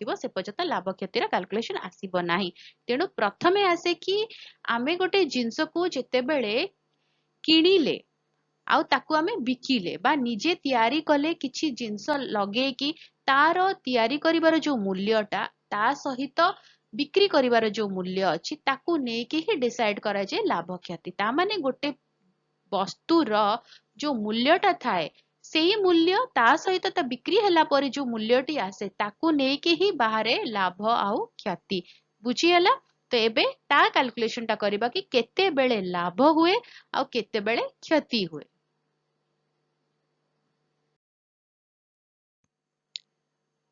नथिबो से पर्यंत लाभ क्षतिर कैलकुलेशन आसीबो नाही। तेणु प्रथमे आसे कि आमे गोटे जिंस को जेते बेले किणिले आउ ताकू आमे बिकिले बा निजे तयारी कले किछि जिंस लगे कि तार तयारी करिवार जो मूल्यटा ता सहित बिक्री करिवार जो मूल्य अछि ताकू नेकी ही डिसाइड करा जे लाभ क्षति। ता माने गोटे वस्तुर जो मूल्यटा थाए सेही मूल्य ता सहित ता बिक्री हला पर जो मूल्यटी आसे ताकू नेकी ही बाहरे लाभ आउ क्षति बुझी हला। तो एबे ता कैलकुलेशन टा करिबा कि केते बेले लाभ हुए आउ केते बेले क्षति हुए।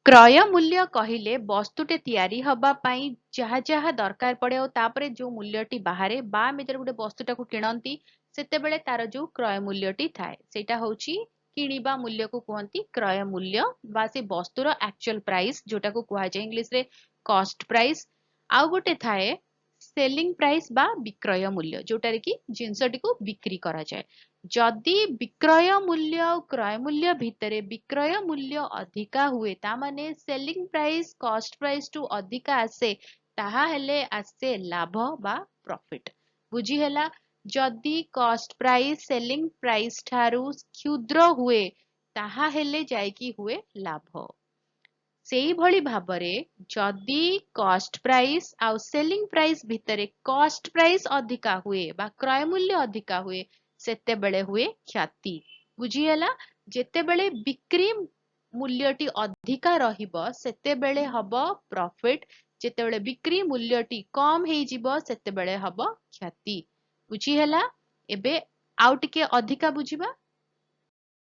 क्रय मूल्य कहिले वस्तुटे तयारी हबा पाई जहा जहा दरकार पड़े और तापरे जो मूल्यटी बाहरे बा मिटर गोटे वस्तुटाକୁ କିଣନ୍ତି ସେତେବେଳେ ତାର जो क्रय मूल्यटी थाए सेटा होची किଣିବା मूल्य को कहती क्रय मूल्य बा से वस्तुर एक्चुअल प्राइस जोटाକୁ कुहाଯାଏ इंग्लिश रे कॉस्ट प्राइस। आउ गोटे थाए सेलिंग प्राइस बा विक्रय मूल्य जोटारे कि जिंसटी को बिक्री करा जाए। जदि विक्रय मूल्य और क्रय मूल्य भितरे विक्रय मूल्य अधिका हुए ता माने सेलिंग प्राइस कॉस्ट प्राइस टू अधिका आसे ताहा हेले आसे लाभ बा प्रॉफिट बुझी हैला। जदि कॉस्ट प्राइस सेलिंग प्राइस ठारू क्षुद्र हुए ताहा हेले जायकी हुए लाभ। सेही भली भाबरे जदि कॉस्ट प्राइस आउ सेलिंग प्राइस भितरे कॉस्ट प्राइस अधिका हुए बा क्रय मूल्य अधिका हुए सेते बेले हुए क्षति बुझी हैला। जेते बेले बिक्री मूल्यटी अधिका रहिबो सेते बेले हबो प्रॉफिट जेते बेले बिक्री मूल्यटी कम हेई जिवो सेते बेले हबो क्षति बुझी हैला। एबे आउ टिके अधिका बुझिबा